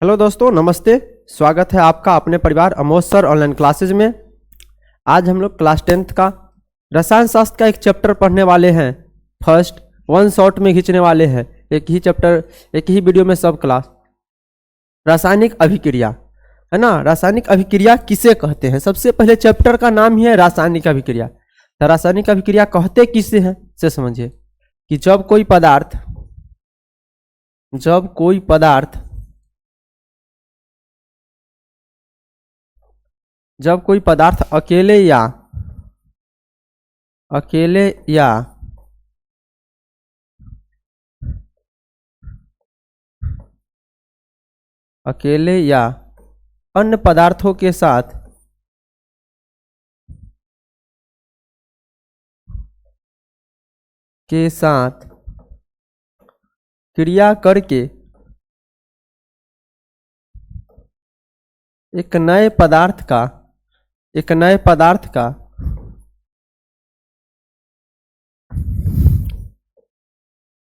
Hello दोस्तों, नमस्ते। स्वागत है आपका अपने परिवार अमोद सर ऑनलाइन क्लासेज में। आज हम लोग क्लास 10th का रसायन शास्त्र का एक चैप्टर पढ़ने वाले हैं। फर्स्ट वन शॉट में खींचने वाले हैं, एक ही चैप्टर एक ही वीडियो में सब क्लास। रासायनिक अभिक्रिया है ना। रासायनिक अभिक्रिया किसे कहते हैं? सबसे पहले चैप्टर का नाम ही है रासायनिक अभिक्रिया। तो रासायनिक अभिक्रिया कहते किसे हैं से समझिए कि जब कोई पदार्थ अकेले या अन्य पदार्थों के साथ क्रिया करके एक नए पदार्थ का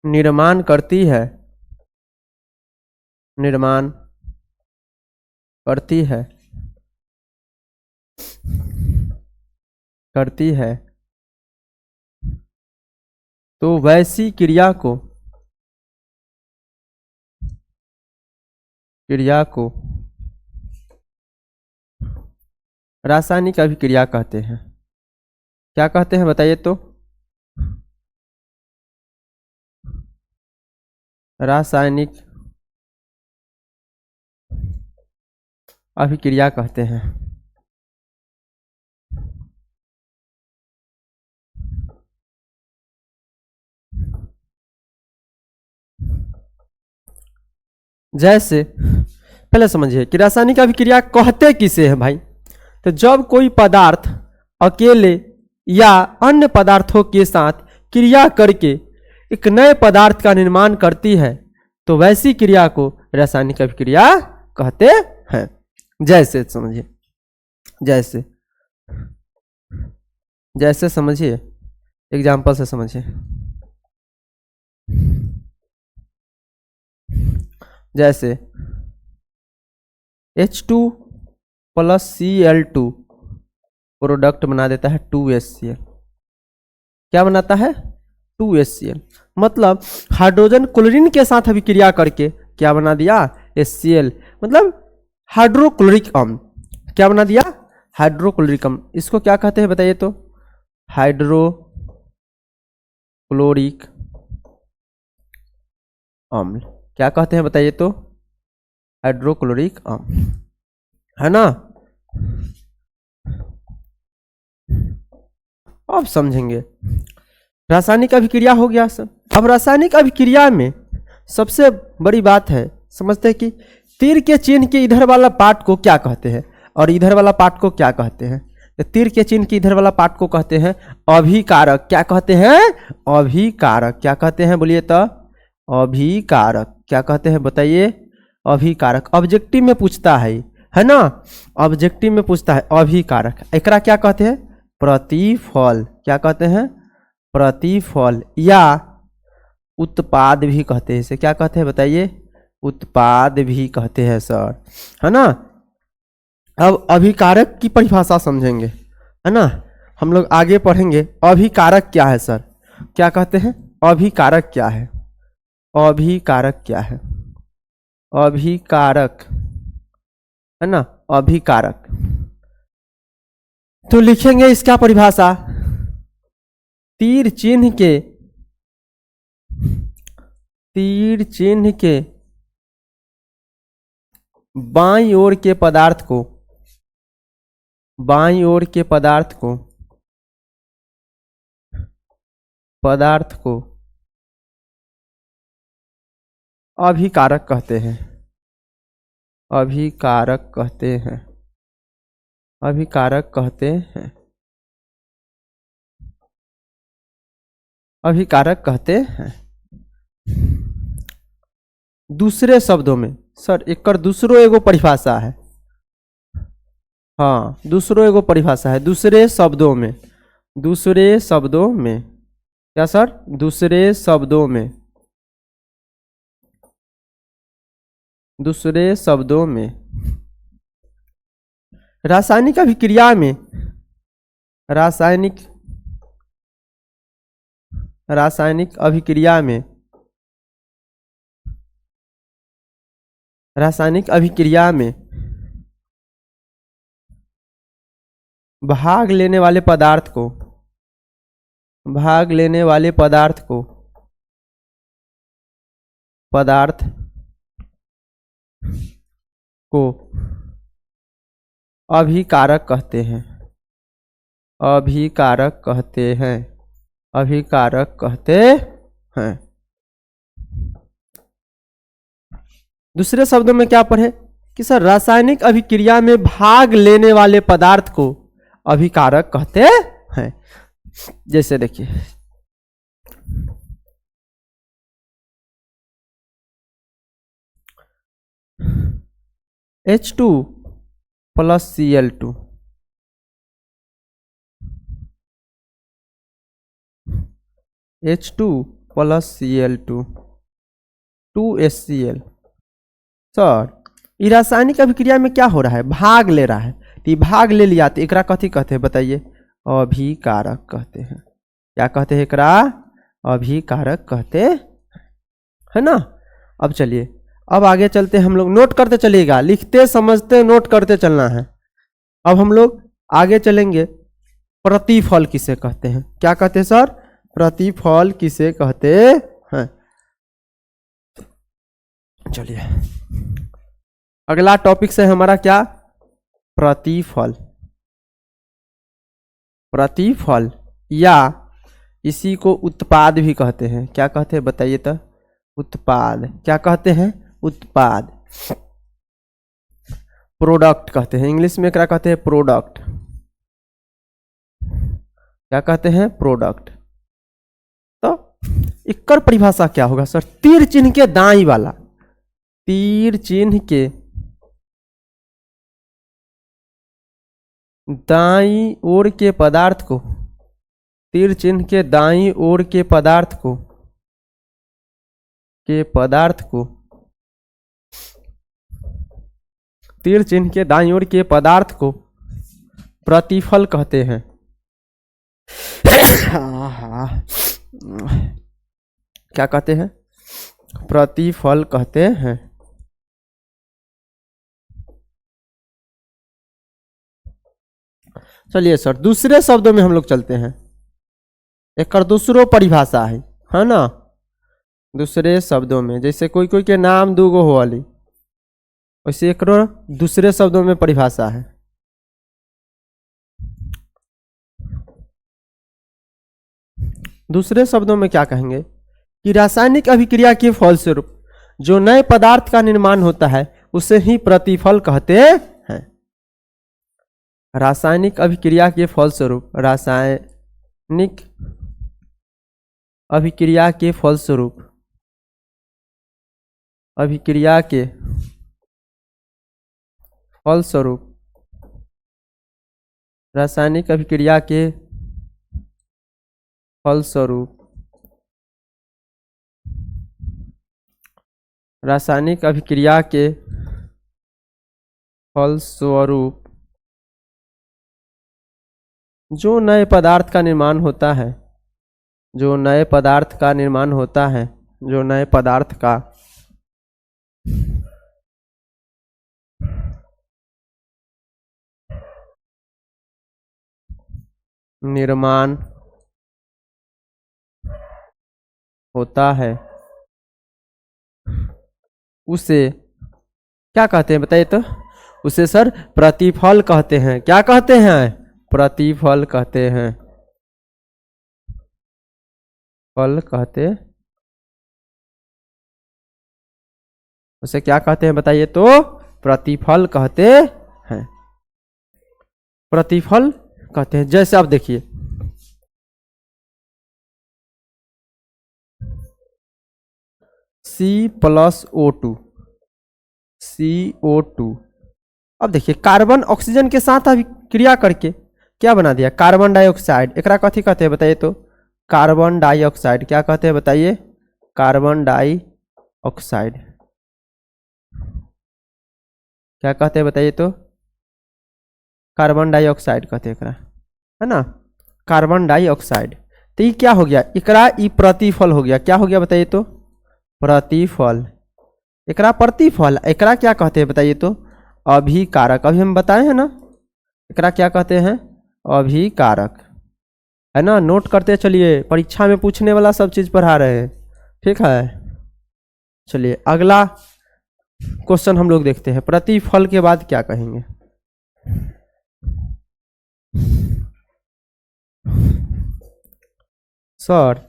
निर्माण करती है तो वैसी क्रिया को रासायनिक अभिक्रिया कहते हैं। क्या कहते हैं बताइए तो? रासायनिक अभिक्रिया कहते हैं। जैसे पहले समझिए कि रासायनिक अभिक्रिया कहते किसे हैं भाई। तो जब कोई पदार्थ अकेले या अन्य पदार्थों के साथ क्रिया करके एक नए पदार्थ का निर्माण करती है तो वैसी क्रिया को रासायनिक अभिक्रिया कहते हैं। जैसे समझिए, जैसे समझिए, एग्जाम्पल से समझिए। जैसे H2 + Cl2 प्रोडक्ट बना देता है 2HCl। क्या बनाता है? 2HCl। मतलब हाइड्रोजन क्लोरीन के साथ अभिक्रिया करके क्या बना दिया? HCl। मतलब हाइड्रोक्लोरिक अम्ल। क्या बना दिया? हाइड्रोक्लोरिक अम्ल। इसको क्या कहते हैं बताइए तो? हाइड्रोक्लोरिक अम्ल। क्या कहते हैं बताइए तो? हाइड्रोक्लोरिक अम्ल, है ना। अब समझेंगे। रासायनिक अभिक्रिया हो गया सब। अब रासायनिक अभिक्रिया में सबसे बड़ी बात है, समझते हैं कि तीर के चिन्ह के इधर वाला पार्ट को क्या कहते हैं और इधर वाला पार्ट को क्या कहते हैं। तो तीर के चिन्ह के इधर वाला पार्ट को कहते हैं अभिकारक। क्या कहते हैं? अभिकारक। क्या कहते हैं बोलिए तो? अभिकारक। क्या कहते हैं बताइए? अभिकारक। ऑब्जेक्टिव में पूछता है ना। ऑब्जेक्टिव में पूछता है अभिकारक। एकरा क्या कहते हैं? प्रतिफल। क्या कहते हैं? प्रतिफल या उत्पाद भी कहते हैं। इसे क्या कहते हैं बताइए? उत्पाद भी कहते हैं सर, है ना। अब अभिकारक की परिभाषा समझेंगे, है ना। हम लोग आगे पढ़ेंगे अभिकारक क्या है सर। क्या कहते हैं? अभिकारक क्या है? अभिकारक क्या है? अभिकारक, है ना। अभिकारक तो लिखेंगे इसका परिभाषा। तीर चिन्ह के बाईं ओर के पदार्थ को अभिकारक कहते हैं। अभिकारक कहते हैं। अभिकारक कहते हैं। अभिकारक कहते हैं। दूसरे शब्दों में सर एक दूसरो एगो परिभाषा है। हाँ, दूसरो एगो परिभाषा है। दूसरे शब्दों में क्या सर? दूसरे शब्दों में दूसरे शब्दों में रासायनिक अभिक्रिया में रासायनिक अभिक्रिया में रासायनिक अभिक्रिया में भाग लेने वाले पदार्थ को अभिकारक कहते हैं। दूसरे शब्दों में क्या पढ़े कि सर रासायनिक अभिक्रिया में भाग लेने वाले पदार्थ को अभिकारक कहते हैं। जैसे देखिए H2 plus Cl2, H2 plus Cl2 2HCl। Sir ये रासायनिक अभिक्रिया में क्या हो रहा है, भाग ले रहा है। तो ये भाग ले लिया तो एकरा कथी कहते हैं बताइए, अभिकारक कहते हैं। क्या कहते हैं एकरा, अभिकारक कहते है ना। अब चलिए अब आगे चलते, हम लोग नोट करते चलिएगा, लिखते समझते नोट करते चलना है। अब हम लोग आगे चलेंगे, प्रतिफल किसे कहते हैं। क्या कहते हैं सर, प्रतिफल किसे कहते हैं। चलिए अगला टॉपिक से हमारा क्या, प्रतिफल। प्रतिफल या इसी को उत्पाद भी कहते हैं। क्या कहते हैं बताइए तो, उत्पाद। क्या कहते हैं, उत्पाद। प्रोडक्ट कहते हैं, इंग्लिश में क्या कहते हैं, प्रोडक्ट। क्या कहते हैं, प्रोडक्ट। तो इक्कर परिभाषा क्या होगा सर, तीर चिन्ह के दाई वाला, तीर चिन्ह के दाई ओर के पदार्थ को, तीर चिन्ह के दाई ओर के पदार्थ को तीर चिन्ह के दाईं ओर के पदार्थ को प्रतिफल कहते हैं। क्या कहते हैं, प्रतिफल कहते हैं। चलिए सर दूसरे शब्दों में हम लोग चलते हैं, एक दूसरो परिभाषा है ना। दूसरे शब्दों में जैसे कोई कोई के नाम दूगो हो वाली, वैसे एक दूसरे शब्दों में परिभाषा है। दूसरे शब्दों में क्या कहेंगे कि रासायनिक अभिक्रिया के फलस्वरूप जो नए पदार्थ का निर्माण होता है उसे ही प्रतिफल कहते हैं। रासायनिक अभिक्रिया के फलस्वरूप, रासायनिक अभिक्रिया के फलस्वरूप, अभिक्रिया के फलस्वरूप, रासायनिक अभिक्रिया के फलस्वरूप, रासायनिक अभिक्रिया के फलस्वरूप जो नए पदार्थ का निर्माण होता है, जो नए पदार्थ का निर्माण होता है, जो नए पदार्थ का निर्माण होता है उसे क्या कहते हैं बताइए तो, उसे सर प्रतिफल कहते हैं। क्या कहते हैं, प्रतिफल कहते हैं। फल कहते, उसे क्या कहते हैं बताइए तो, प्रतिफल कहते हैं। प्रतिफल कहते हैं। जैसे आप देखिए C+O2, CO2। अब देखिए कार्बन ऑक्सीजन के साथ अभिक्रिया करके क्या बना दिया, कार्बन डाइऑक्साइड। एकरा कथी कहते हैं बताइए तो, कार्बन डाइऑक्साइड। क्या कहते हैं बताइए, कार्बन डाइऑक्साइड। क्या कहते हैं बताइए तो? कार्बन डाइऑक्साइड कहते हैं एकरा, है ना, कार्बन डाइऑक्साइड। तो ये क्या हो गया एकरा? ये प्रतिफल हो गया। क्या हो गया बताइए तो? प्रतिफल। एकरा प्रतिफल, एकरा क्या कहते हैं बताइए तो? अभिकारक। अभी हम बताए हैं ना, एकरा क्या कहते हैं? अभिकारक, है ना। नोट करते चलिए, परीक्षा में पूछने वाला सब चीज पढ़ा रहे हैं, ठीक है। चलिए अगला क्वेश्चन हम लोग देखते हैं। प्रतिफल के बाद क्या कहेंगे? सर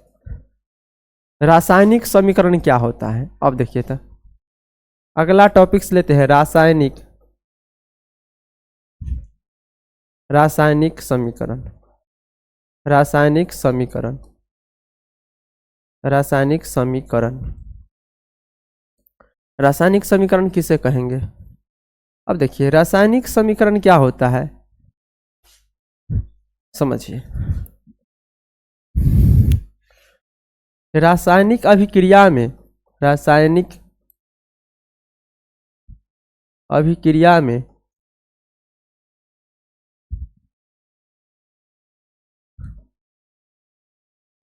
रासायनिक समीकरण क्या होता है? अब देखिए तो अगला टॉपिक्स लेते हैं, रासायनिक समीकरण। रासायनिक समीकरण, रासायनिक समीकरण, रासायनिक समीकरण किसे कहेंगे? अब देखिए रासायनिक समीकरण क्या होता है, समझिए। रासायनिक अभिक्रिया में, रासायनिक अभिक्रिया में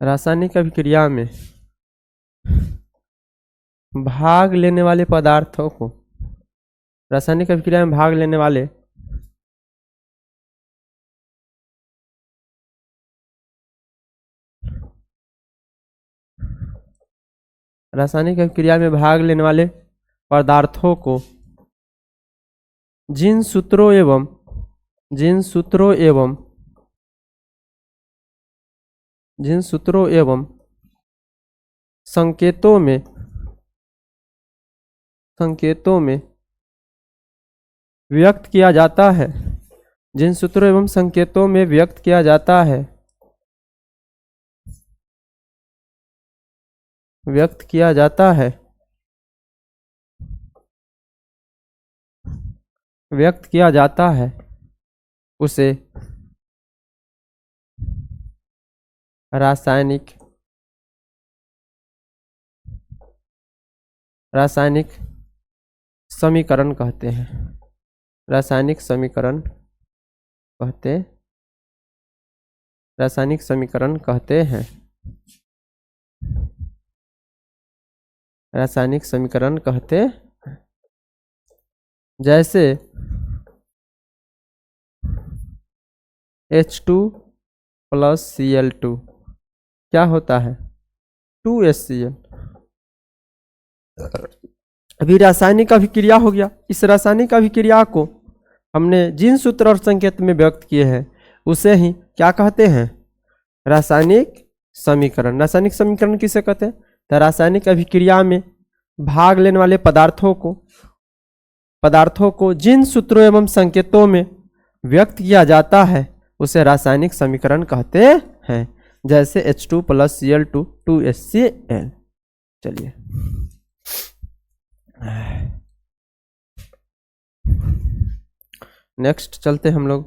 रासायनिक अभिक्रिया में भाग लेने वाले पदार्थों को, रासायनिक अभिक्रिया में भाग लेने वाले रासायनिक अभिक्रिया में भाग लेने वाले पदार्थों को जिन सूत्रों एवं जिन सूत्रों एवं संकेतों में व्यक्त किया जाता है, जिन सूत्रों एवं संकेतों में व्यक्त किया जाता है, व्यक्त किया जाता है, व्यक्त किया जाता है, उसे रासायनिक समीकरण कहते हैं। रासायनिक समीकरण कहते रासायनिक समीकरण कहते हैं। रासायनिक समीकरण कहते हैं। जैसे H2 + Cl2 क्या होता है? 2HCl। अभी रासायनिक अभिक्रिया हो गया। इस रासायनिक अभिक्रिया को हमने जिन सूत्र और संकेत में व्यक्त किए हैं उसे ही क्या कहते हैं? रासायनिक समीकरण। रासायनिक समीकरण किसे कहते हैं? तो रासायनिक अभिक्रिया में भाग लेने वाले पदार्थों को जिन सूत्रों एवं संकेतों में व्यक्त किया जाता है उसे रासायनिक समीकरण कहते हैं। जैसे H2 + Cl2 2HCl। चलिए नेक्स्ट चलते हम लोग।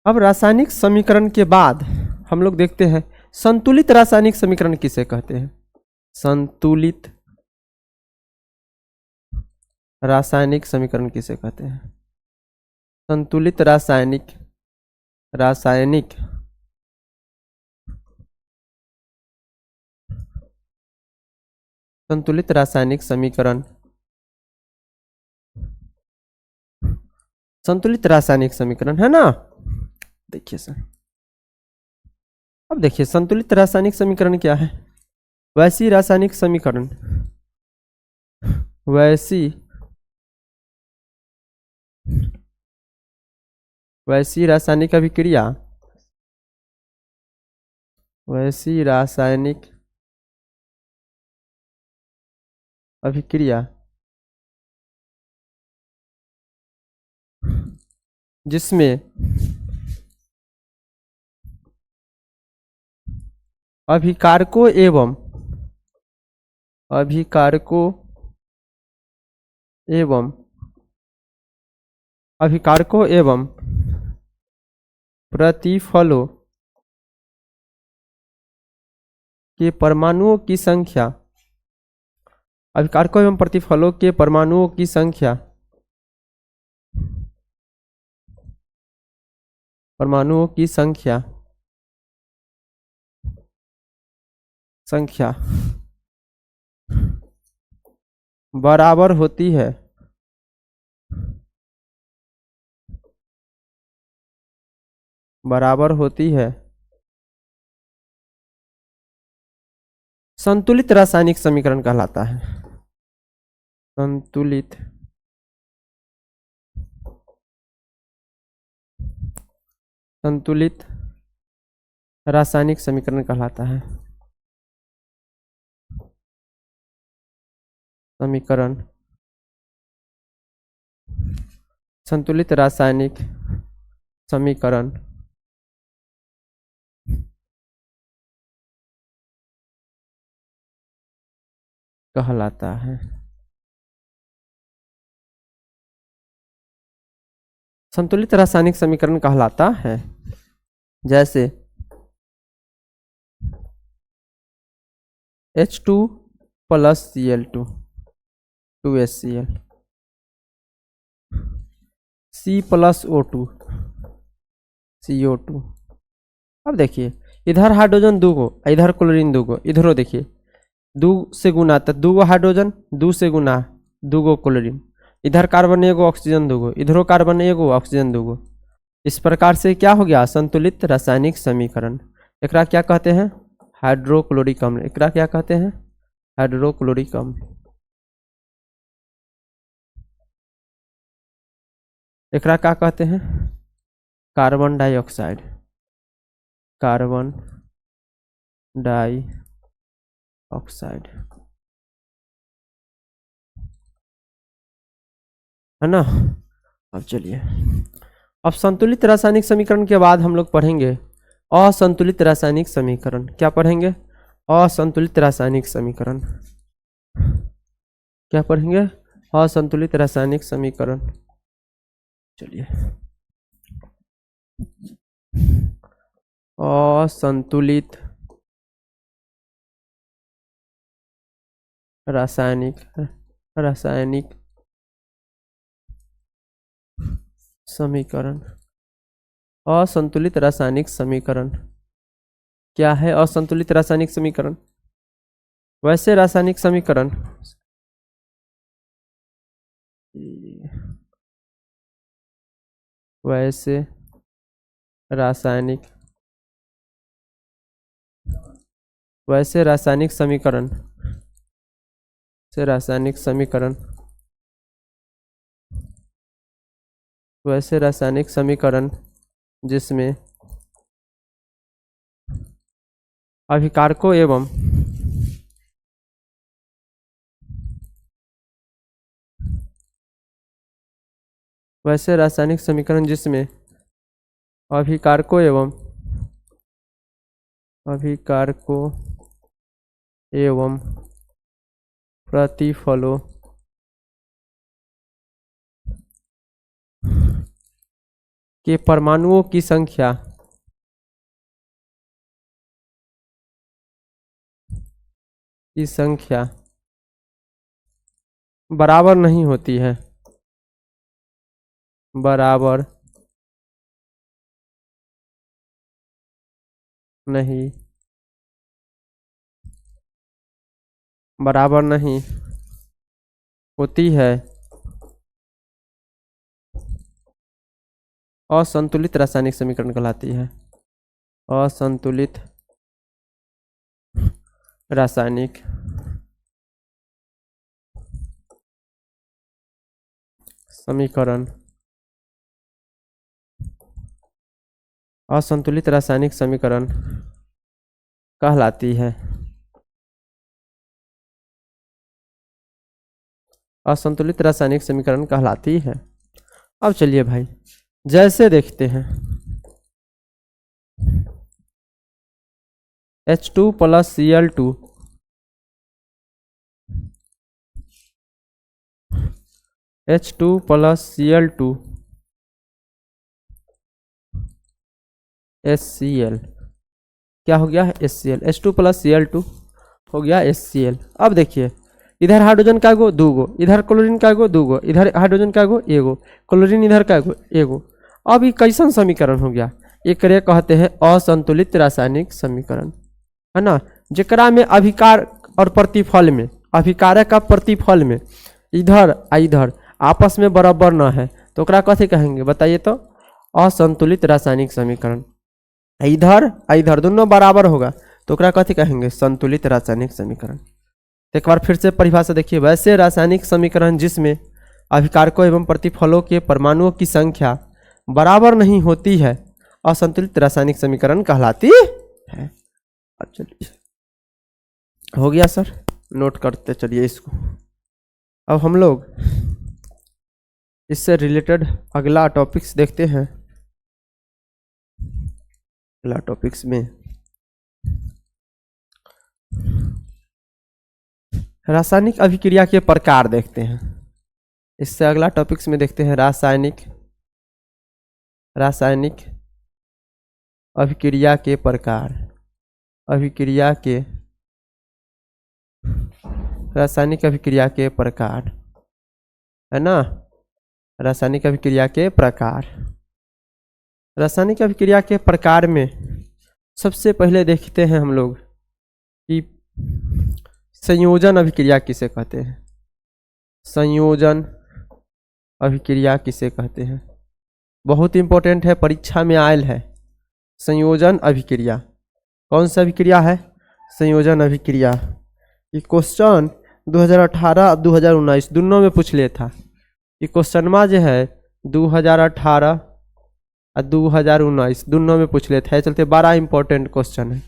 अब रासायनिक समीकरण के बाद हम लोग देखते हैं संतुलित रासायनिक समीकरण किसे कहते हैं? संतुलित रासायनिक समीकरण किसे कहते हैं? संतुलित रासायनिक संतुलित रासायनिक समीकरण, संतुलित रासायनिक समीकरण, है ना। देखिए सर, अब देखिए संतुलित रासायनिक समीकरण क्या है? वैसी रासायनिक समीकरण, वैसी रासायनिक अभिक्रिया, वैसी रासायनिक अभिक्रिया जिसमें अभिकारकों एवं प्रतिफलों के परमाणुओं की संख्या, अभिकारकों एवं प्रतिफलों के परमाणुओं की संख्या, परमाणुओं की संख्या संख्या बराबर होती है बराबर होती है संतुलित रासायनिक समीकरण कहलाता है। संतुलित संतुलित रासायनिक समीकरण कहलाता है। समीकरण संतुलित रासायनिक समीकरण कहलाता है। संतुलित रासायनिक समीकरण कहलाता है। जैसे H2 plus Cl2 2HCl, C plus O2 CO2। अब देखिए इधर हाइड्रोजन दो गो, इधर क्लोरीन दो गो, इधरो देखिए दो से गुना तो दो गो हाइड्रोजन, दो से गुना दो गो क्लोरीन, इधर कार्बन एगो ऑक्सीजन दो गो, इधरो कार्बन एगो ऑक्सीजन दो गो। इस प्रकार से क्या हो गया संतुलित रासायनिक समीकरण। एकरा क्या कहते हैं हाइड्रोक्लोरिक अम्ल। एकरा क्या कहते हैं हाइड्रोक्लोरिक अम्ल। एकरा क्या कहते हैं कार्बन डाइऑक्साइड। कार्बन डाइऑक्साइड है ना। अब चलिए अब संतुलित रासायनिक समीकरण के बाद हम लोग पढ़ेंगे असंतुलित रासायनिक समीकरण। क्या पढ़ेंगे असंतुलित रासायनिक समीकरण। क्या पढ़ेंगे असंतुलित रासायनिक समीकरण। चलिए असंतुलित रासायनिक समीकरण। असंतुलित रासायनिक समीकरण क्या है असंतुलित रासायनिक समीकरण। वैसे रासायनिक समीकरण वैसे रासायनिक समीकरण से रासायनिक समीकरण वैसे रासायनिक समीकरण जिसमें अभिकारकों एवं वैसे रासायनिक समीकरण जिसमें अभिकारकों एवं प्रतिफलों के परमाणुओं की संख्या बराबर नहीं होती है। बराबर नहीं होती है असंतुलित रासायनिक समीकरण कहलाती है। असंतुलित रासायनिक समीकरण असंतुलित रासायनिक समीकरण कहलाती है। असंतुलित रासायनिक समीकरण कहलाती है। अब चलिए भाई जैसे देखते हैं H2 plus Cl2 H2 plus Cl2 HCl क्या हो गया HCl, H2 प्लस Cl2 हो गया HCl। अब देखिए इधर हाइड्रोजन का गो 2 गो, इधर क्लोरीन का गो 2 गो, इधर हाइड्रोजन का गो 1 गो, क्लोरीन इधर का गो 1 गो। अब ये कैसन समीकरण हो गया, एकरे कहते हैं असंतुलित रासायनिक समीकरण, है ना। जेकरा में अभिकार और प्रतिफल में, अभिकारक का प्रतिफल में इधर आ इधर आपस में बराबर न है तो ओकरा कथी कहेंगे बताइए तो, असंतुलित रासायनिक समीकरण। इधर आ इधर दोनों बराबर होगा तो ओकरा कथी कहेंगे, संतुलित रासायनिक समीकरण। एक बार फिर से परिभाषा देखिए, वैसे रासायनिक समीकरण जिसमें अभिकारकों एवं प्रतिफलों के परमाणुओं की संख्या बराबर नहीं होती है असंतुलित रासायनिक समीकरण कहलाती है। अब चलिए हो गया सर, नोट करते चलिए इसको। अब हम लोग इससे रिलेटेड अगला टॉपिक्स देखते हैं। अगला टॉपिक्स में रासायनिक अभिक्रिया के प्रकार देखते हैं। इससे अगला टॉपिक्स में देखते हैं रासायनिक अभिक्रिया के प्रकार, रासायनिक अभिक्रिया के प्रकार, है ना। रासायनिक अभिक्रिया के प्रकार, रासायनिक अभिक्रिया के प्रकार में सबसे पहले देखते हैं हम लोग कि संयोजन अभिक्रिया किसे कहते हैं। संयोजन अभिक्रिया किसे कहते हैं, बहुत इंपॉर्टेंट है, परीक्षा में आयल है। संयोजन अभिक्रिया कौन सा अभिक्रिया है, संयोजन अभिक्रिया। ये क्वेश्चन 2018 2019 दोनों में पूछ लिया था। ये क्वेश्चन में जो है 2018 और 2019 दोनों में पूछ लेते हैं, चलते बड़ा इंपॉर्टेंट क्वेश्चन है।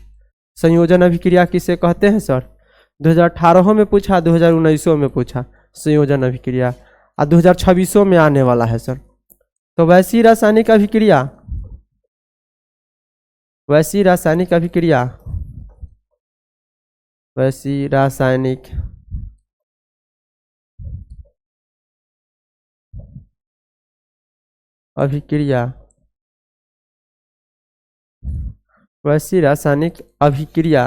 संयोजन अभिक्रिया किसे कहते हैं सर, 2018 में पूछा, 2019 में पूछा संयोजन अभिक्रिया, और 2026 में आने वाला है सर। तो वैसी रासायनिक अभिक्रिया, वैसी रासायनिक अभिक्रिया, वैसी रासायनिक अभिक्रिया, वैसी रासायनिक अभिक्रिया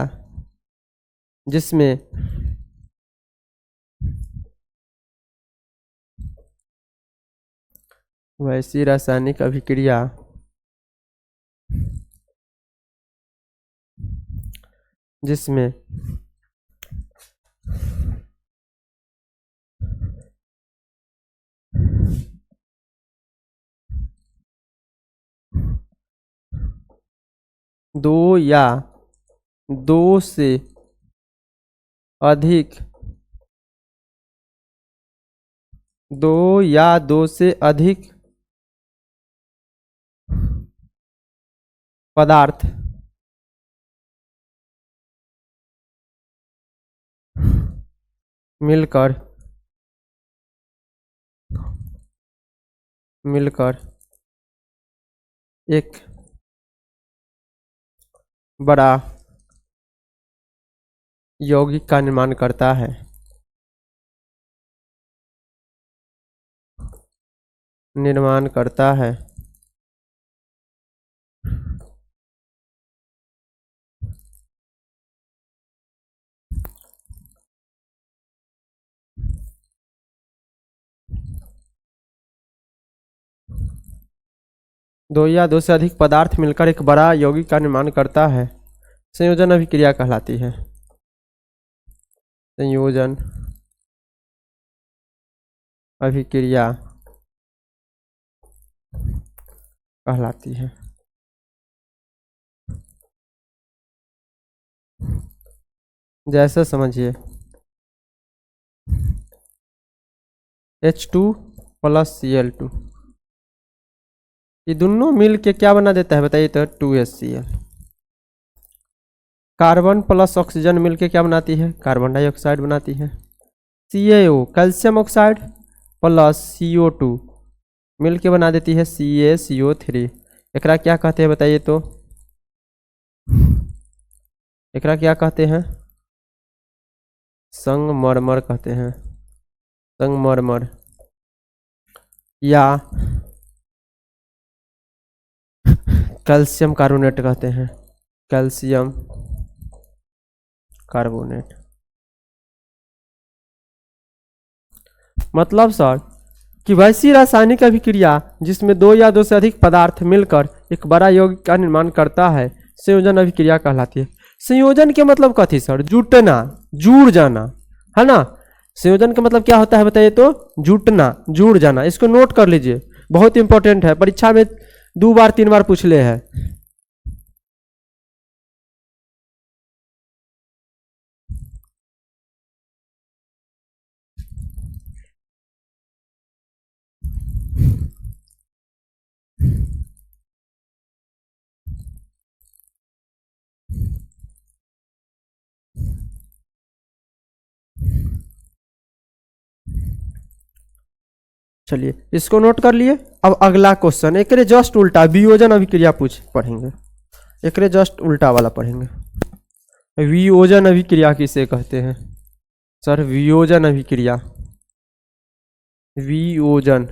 जिसमें वैसी रासायनिक अभिक्रिया जिसमें दो या दो से अधिक, दो या दो से अधिक पदार्थ मिलकर एक बड़ा यौगिक का निर्माण करता है। निर्माण करता है। दो या दो से अधिक पदार्थ मिलकर एक बड़ा यौगिक का निर्माण करता है, संयोजन अभिक्रिया कहलाती है। संयोजन अभिक्रिया कहलाती है। जैसे समझिए H2 प्लस Cl2, ये दोनों मिल के क्या बना देता है बताइए तो, 2HCl। कार्बन प्लस ऑक्सीजन मिलके क्या बनाती है, कार्बन डाइऑक्साइड बनाती है। CaO calcium oxide plus CO2 मिलके बना देती है CaCO3। एकरा क्या कहते हैं बताइए तो, एकरा क्या कहते हैं, संगमरमर कहते हैं, संगमरमर या कैल्शियम कार्बोनेट कहते हैं। Calcium carbonate. मतलब सर कि वैसी रासायनिक अभिक्रिया जिसमें दो या दो से अधिक पदार्थ मिलकर एक बड़ा यौगिक का निर्माण करता है संयोजन अभिक्रिया कहलाती है। संयोजन के मतलब कथी सर? जुटना, जुड़ जाना, है ना। संयोजन का मतलब क्या होता है बताइए तो? जुटना, जुड़ जाना। इसको नोट कर लीजिए, बहुत इंपॉर्टेंट है, परीक्षा में 2 बार 3 बार पूछ ले है। चलिए इसको नोट कर लिए। अब अगला क्वेश्चन एक जस्ट उल्टा वियोजन अभिक्रिया पढ़ेंगे। एक जस्ट उल्टा वाला पढ़ेंगे। वियोजन अभिक्रिया किसे कहते हैं सर? वियोजन अभिक्रिया, वियोजन,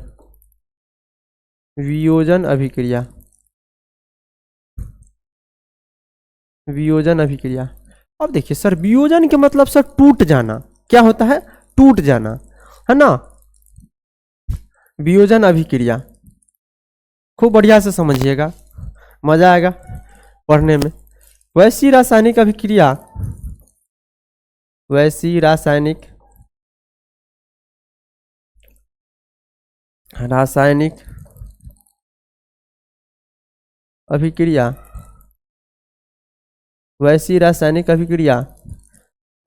वियोजन अभिक्रिया, वियोजन अभिक्रिया। अब देखिए सर, वियोजन के मतलब सर टूट जाना। क्या होता है? टूट जाना, है ना। वियोजन अभिक्रिया खूब बढ़िया से समझिएगा, मजा आएगा पढ़ने में। वैसी रासायनिक अभिक्रिया, वैसी रासायनिक अभिक्रिया, वैसी रासायनिक अभिक्रिया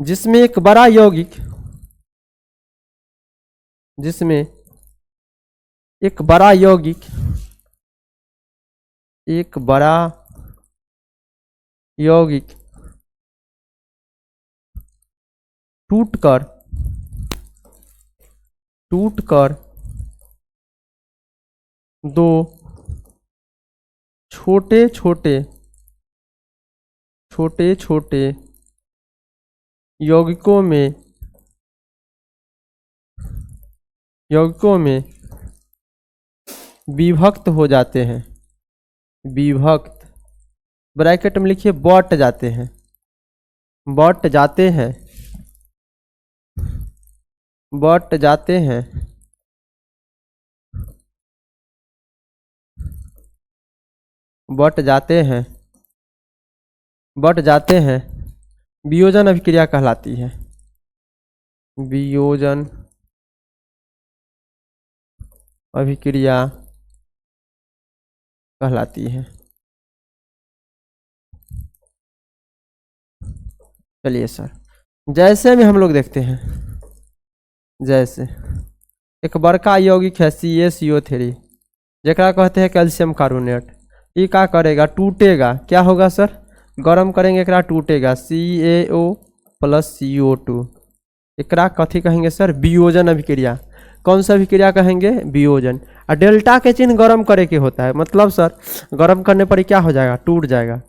जिसमें एक बड़ा यौगिक, जिसमें एक बड़ा यौगिक, एक बड़ा यौगिक टूटकर दो छोटे छोटे यौगिकों में विभक्त हो जाते हैं। विभक्त ब्रैकेट में लिखिए बट जाते हैं, बट जाते हैं, बट जाते हैं, बट जाते हैं, बट जाते हैं, वियोजन अभिक्रिया कहलाती है। वियोजन अभिक्रिया कहलाती है। चलिए सर, जैसे में हम लोग देखते हैं, जैसे एक बड़का यौगिक है CaCO3 जरा कहते हैं कैल्शियम कार्बोनेट। ये क्या करेगा? टूटेगा। क्या होगा सर? गरम करेंगे एकरा, टूटेगा। CaO + CO2। एकरा कथी कहेंगे सर? वियोजन अभिक्रिया। कौन सा अभिक्रिया कहेंगे? वियोजन। और डेल्टा के चिन्ह गरम करे के होता है, मतलब सर गरम करने पर क्या हो जाएगा? टूट जाएगा।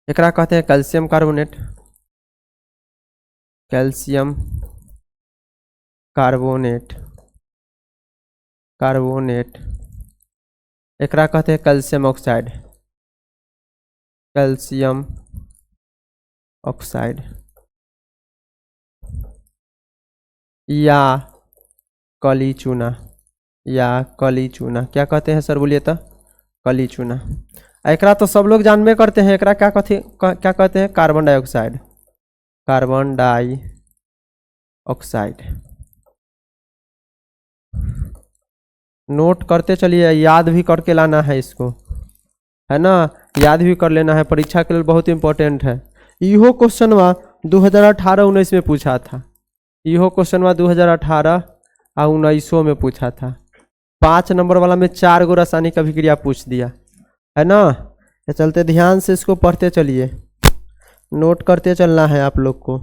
एकरा कहते हैं calcium carbonate, calcium carbonate, carbonate. एकरा कहते हैं कैल्शियम ऑक्साइड, कैल्शियम ऑक्साइड, या कली चूना, या कली चूना। क्या कहते हैं सर? बोलिए तो। कली चूना। एकरा तो सब लोग जानबे करते हैं। एकरा क्या कहते हैं? Carbon dioxide, carbon dioxide. Note करते चलिए, याद भी करके लाना है इसको, है ना। याद भी कर लेना है, परीक्षा के लिए बहुत इंपॉर्टेंट है। इहो क्वेश्चन 2018-19 में पूछा था। इहो क्वेश्चन 2018 और 19 में पूछा था। 5 नंबर वाला में 4 गो रासायनिक अभिक्रिया पूछ दिया, है ना। ये चलते ध्यान से इसको पढ़ते चलिए, नोट करते चलना है आप लोग को।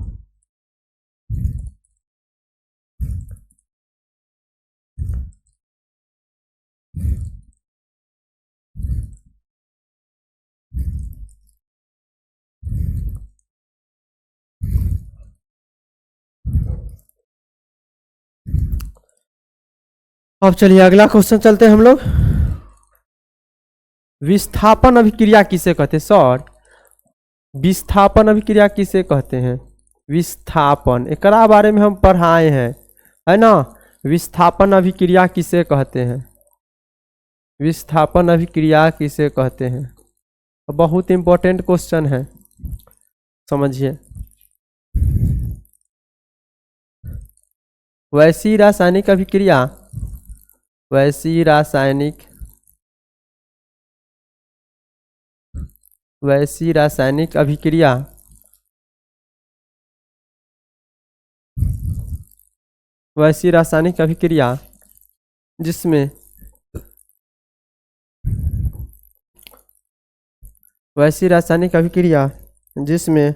अब चलिए अगला क्वेश्चन चलते हैं हम लोग। विस्थापन अभिक्रिया किसे कहते हैं सर? विस्थापन अभिक्रिया किसे कहते हैं? विस्थापन, एकरा बारे में हम पढ़ाए हैं, है ना। विस्थापन अभिक्रिया किसे कहते हैं? विस्थापन अभिक्रिया किसे कहते हैं? बहुत इंपॉर्टेंट क्वेश्चन है, समझिए। वैसी रासायनिक अभिक्रिया, वैसी रासायनिक अभिक्रिया वैसी रासायनिक अभिक्रिया जिसमें वैसी रासायनिक अभिक्रिया जिसमें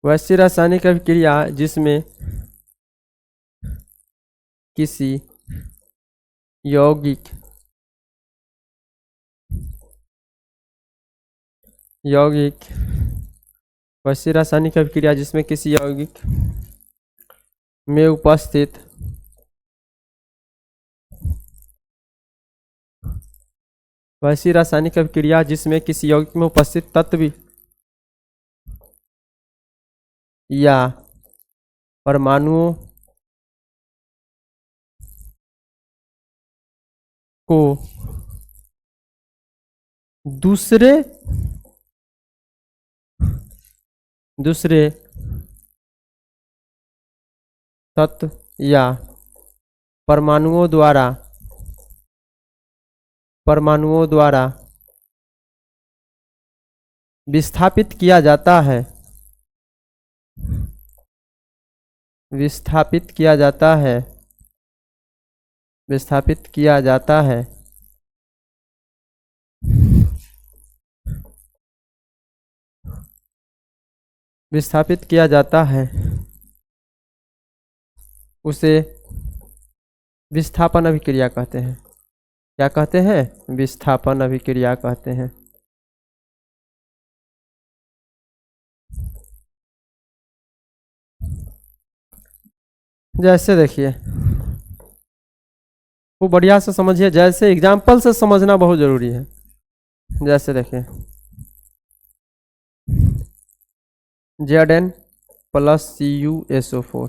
वैसी रासायनिक अभिक्रिया जिसमें किसी यौगिक वैसी रासायनिक अभिक्रिया जिसमें किसी यौगिक में उपस्थित वैसी रासायनिक अभिक्रिया जिसमें किसी यौगिक में उपस्थित तत्व या परमाणुओं को दूसरे तत्व या परमाणुओं द्वारा विस्थापित किया जाता है, विस्थापित किया जाता है विस्थापित किया जाता है उसे विस्थापन अभिक्रिया कहते हैं। क्या कहते हैं? विस्थापन अभिक्रिया कहते हैं। जैसे देखिए, वो बढ़िया से समझिए, जैसे एग्जाम्पल से समझना बहुत जरूरी है। जैसे देखिए, Zn प्लस CuSO4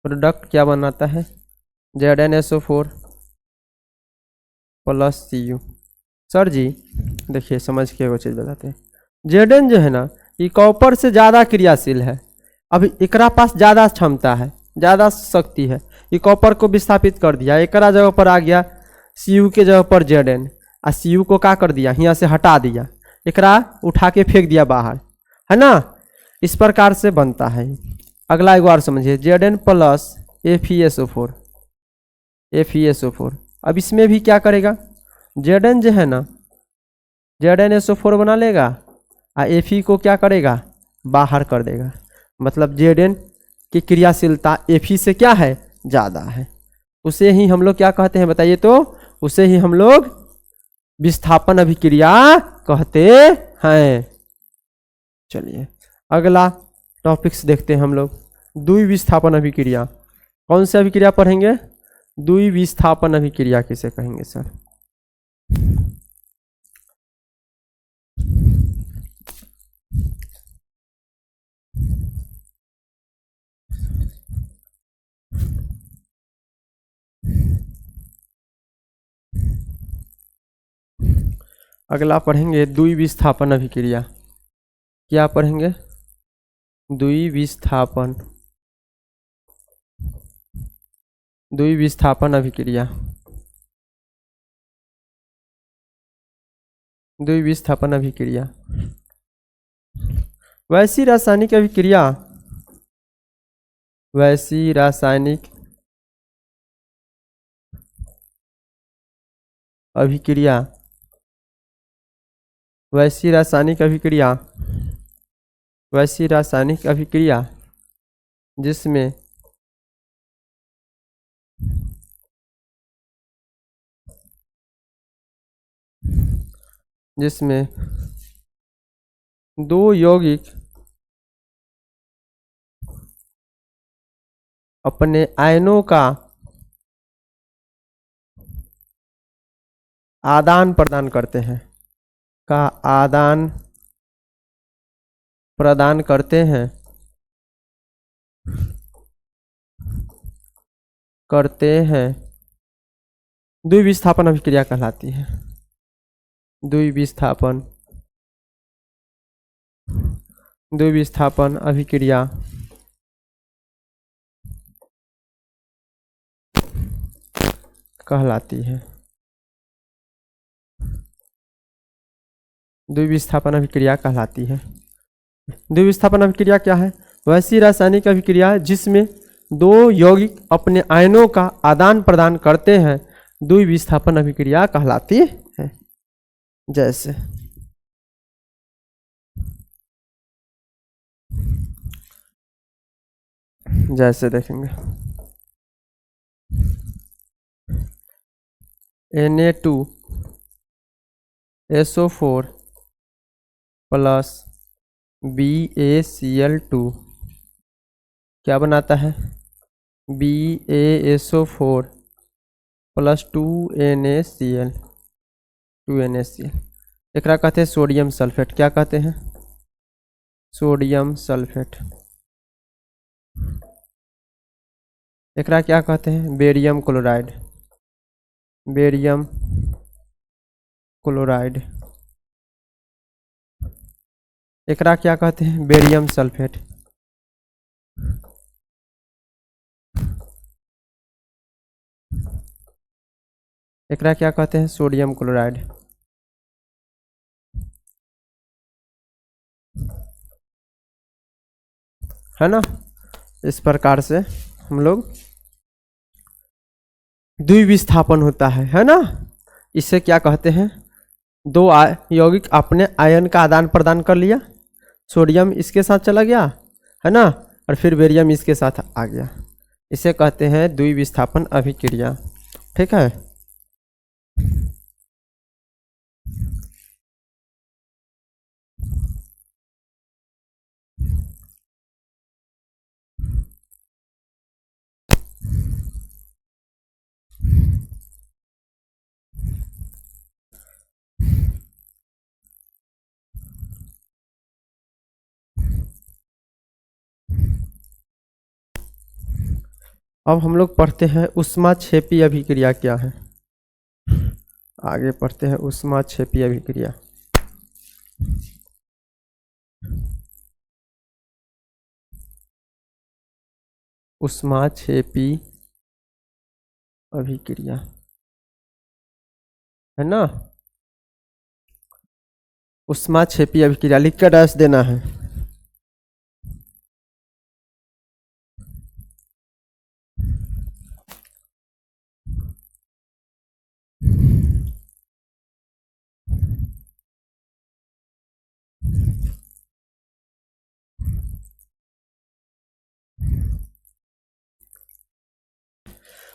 प्रोडक्ट क्या बनाता है? ZnSO4 plus Cu। सर जी देखिए, समझ के वो चीज़ बताते हैं। Zn जो है ना, ये कॉपर से ज़्यादा क्रियाशील है। अब एकरा पास ज़्यादा क्षमता है, ज़्यादा शक्ति है। ये कॉपर को विस्थापित कर दिया, एकरा जगह पर आ गया Cu के जगह पर Zn, और Cu को क्या कर दिया? यहाँ से हटा दिया, एकरा उठा के फेंक दिया बाहर, है ना। इस प्रकार से बनता है। अगला एक बार समझिए, Zn प्लस FeSO4। अब इसमें भी क्या करेगा? Zn जो है ना, ZnSO4 बना लेगा और Fe को क्या करेगा? बाहर कर देगा। मतलब Zn की क्रियाशीलता Fe से क्या है? ज़्यादा है। उसे ही हम लोग क्या कहते हैं बताइए तो? उसे ही हम लोग विस्थापन अभिक्रिया कहते हैं। चलिए अगला टॉपिक्स देखते हैं हम लोग। द्विविस्थापन अभिक्रिया। कौन सी अभिक्रिया पढ़ेंगे? द्विविस्थापन अभिक्रिया किसे कहेंगे सर? अगला पढ़ेंगे द्विविस्थापन अभिक्रिया। क्या पढ़ेंगे? द्विविस्थापन अभिक्रिया। द्विविस्थापन अभिक्रिया वैसी रासायनिक अभिक्रिया वैसी रासायनिक अभिक्रिया जिसमें दो यौगिक अपने आयनों का आदान प्रदान करते हैं, का आदान प्रदान करते हैं द्विविस्थापन अभिक्रिया कहलाती है। द्विविस्थापन अभिक्रिया कहलाती है। द्विविस्थापन अभिक्रिया कहलाती है। द्विविस्थापन अभिक्रिया क्या है? वैसी रासायनिक अभिक्रिया जिसमें दो यौगिक अपने आयनों का आदान प्रदान करते हैं द्विविस्थापन अभिक्रिया कहलाती है। जैसे देखेंगे Na2SO4 प्लस BaCl2 क्या बनाता है? BaSO4 plus 2NaCl। एकरा कहते हैं सोडियम सल्फेट। क्या कहते हैं? Sodium sulphate. एकरा क्या कहते हैं? Barium chloride. एकरा क्या कहते हैं? Barium sulphate. एकरा क्या कहते हैं? Sodium chloride. है ना? इस प्रकार से हम लोग द्विविस्थापन होता है ना? इसे क्या कहते हैं? दो यौगिक अपने आयन का आदान प्रदान कर लिया, सोडियम इसके साथ चला गया है ना, और फिर बेरियम इसके साथ आ गया। इसे कहते हैं द्विविस्थापन अभिक्रिया। ठीक है। अब हम लोग पढ़ते हैं ऊष्माक्षेपी अभिक्रिया क्या है। आगे पढ़ते हैं ऊष्माक्षेपी अभिक्रिया। ऊष्माक्षेपी अभिक्रिया है ना? ऊष्माक्षेपी अभिक्रिया लिख कर डैश देना है।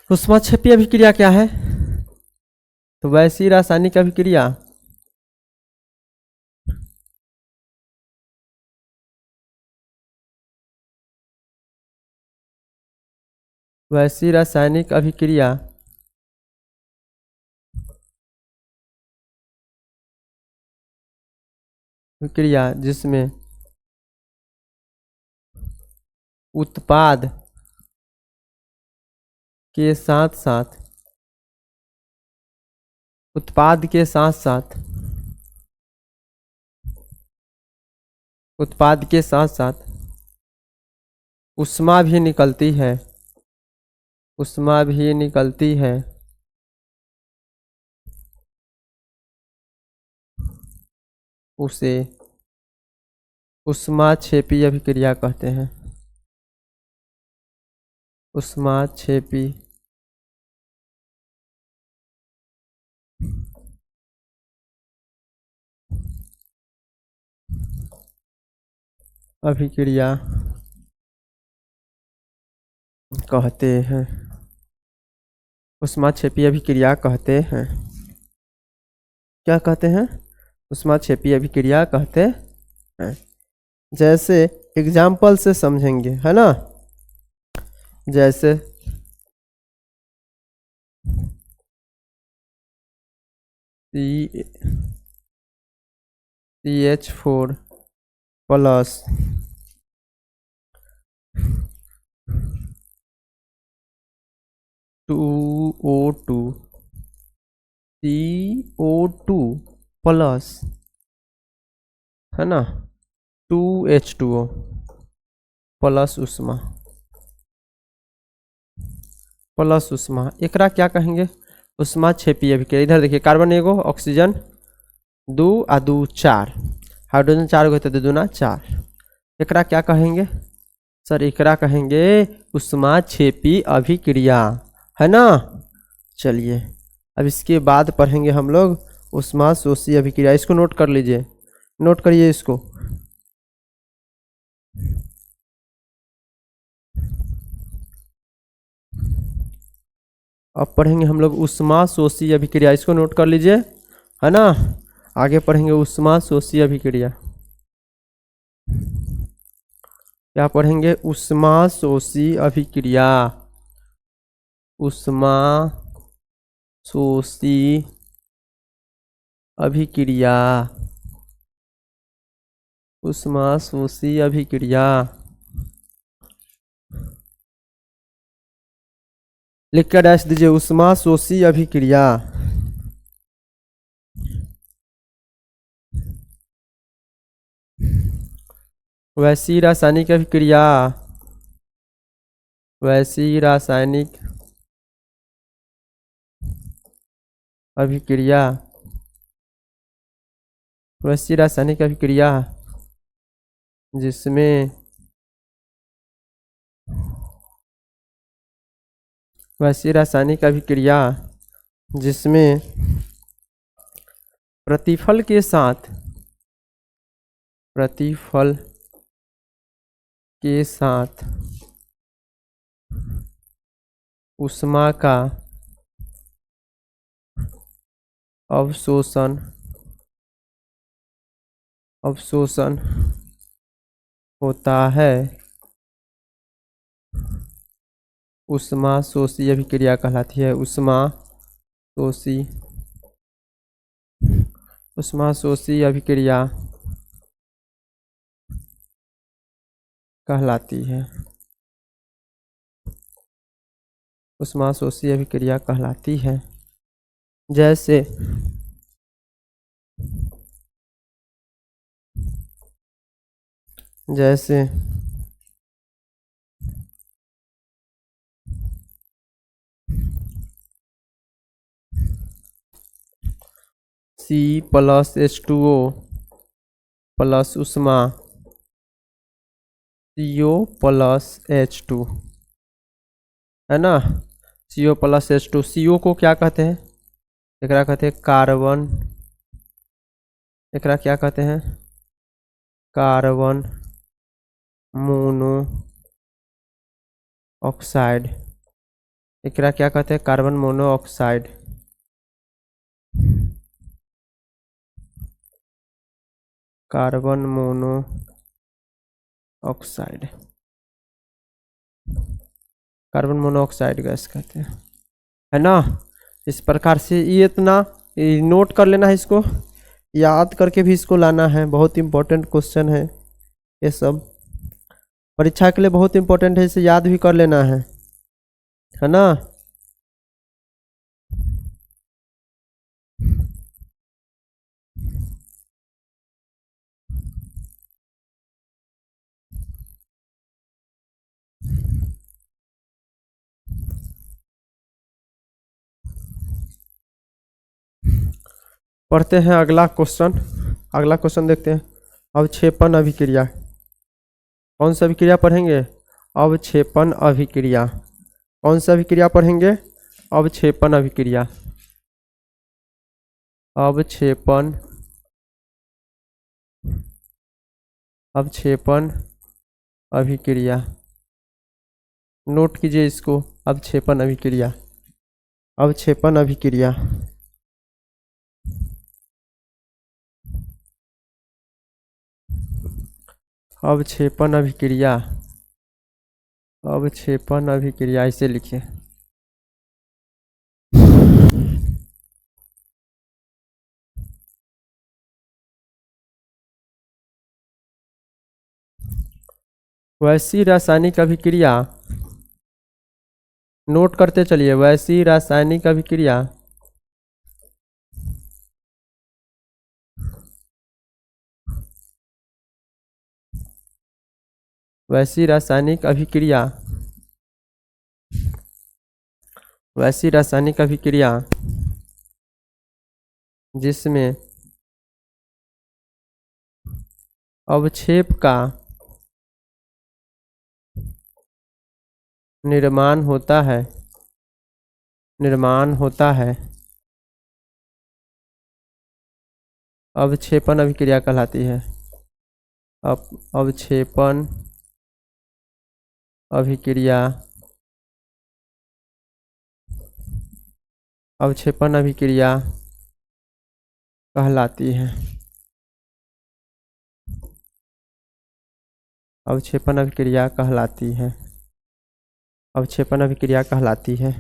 ऊष्माक्षेपी अभिक्रिया क्या है? तो वैसी रासायनिक अभिक्रिया अभिक्रिया जिसमें उत्पाद के साथ साथ ऊष्मा भी निकलती है, उसे ऊष्माक्षेपी अभिक्रिया कहते हैं। ऊष्माक्षेपी अभिक्रिया कहते हैं। ऊष्माक्षेपी अभिक्रिया कहते हैं। क्या कहते हैं? ऊष्माक्षेपी अभिक्रिया कहते हैं। जैसे एग्जाम्पल से समझेंगे, है ना। जैसे CH4 plus CO2 CO2 plus, है ना, 2H2O प्लस उष्मा, प्लस उष्मा एकरा क्या कहेंगे, उष्मा क्षेपीय अभिक्रिया। इधर देखिए कार्बन एगो, ऑक्सीजन दू आ दू चार, हाइड्रोजन चार गो तो दूना चार। एकरा क्या कहेंगे सर, एकरा कहेंगे उष्मा क्षेपी अभिक्रिया, है ना। चलिए अब इसके बाद पढ़ेंगे हम लोग उष्मा शोषी अभिक्रिया। इसको नोट कर लीजिए, नोट करिए इसको। अब पढ़ेंगे हम लोग उष्मा शोषी अभिक्रिया, इसको नोट कर लीजिए, है ना। आगे पढ़ेंगे उष्मा शोषी अभिक्रिया। क्या पढ़ेंगे, उष्मा शोषी अभिक्रिया, उष्मा शोषी अभिक्रिया, उष्मा शोषी अभिक्रिया। लिख कर डैश दीजिए, उष्मा शोषी अभिक्रिया। वैसी रासायनिक अभिक्रिया, वैसी रासायनिक अभिक्रिया, वैसी रासायनिक अभिक्रिया जिसमें, वैसी रासायनिक अभिक्रिया जिसमें प्रतिफल के साथ, प्रतिफल के साथ उष्मा का अवशोषण, अवशोषण होता है, उष्मा शोषी अभिक्रिया कहलाती है। उष्मा शोषी, उष्मा शोषी अभिक्रिया कहलाती है, उष्मा शोषी अभिक्रिया कहलाती है। जैसे जैसे C+H2O प्लस उष्मा CO+H2, है ना। CO+H2, CO को क्या कहते हैं, एकरा कहते हैं कार्बन, एकरा क्या कहते हैं, कार्बन मोनो ऑक्साइड, एकरा क्या कहते हैं, carbon mono oxide. Carbon mono oxide, carbon monoxide gas कहते हैं, है ना। इस प्रकार से ये इतना नोट कर लेना है, इसको याद करके भी इसको लाना है। बहुत इंपॉर्टेंट क्वेश्चन है ये सब, परीक्षा के लिए बहुत इंपॉर्टेंट है, इसे याद भी कर लेना है ना। पढ़ते हैं अगला क्वेश्चन, अगला क्वेश्चन देखते हैं। अवक्षेपण अभिक्रिया, कौन सा अभिक्रिया पढ़ेंगे, अवक्षेपण अभिक्रिया। कौन सा अभिक्रिया पढ़ेंगे, अवक्षेपण अभिक्रिया, अवक्षेपण, अवक्षेपण अभिक्रिया। नोट कीजिए इसको, अवक्षेपण अभिक्रिया, अवक्षेपण अभिक्रिया। अवक्षेपण अभिक्रिया, अवक्षेपण अभिक्रिया इसे लिखिए। वैसी रासायनिक अभिक्रिया, नोट करते चलिए, वैसी रासायनिक अभिक्रिया वैसी रासायनिक अभिक्रिया वैसी रासायनिक अभिक्रिया जिसमें अवक्षेप का निर्माण होता है, अवक्षेपण अभिक्रिया कहलाती है। अवक्षेपण अभिक्रिया, अवक्षेपण अभिक्रिया कहलाती है, अवक्षेपण अभिक्रिया कहलाती है, अवक्षेपण अभिक्रिया कहलाती है।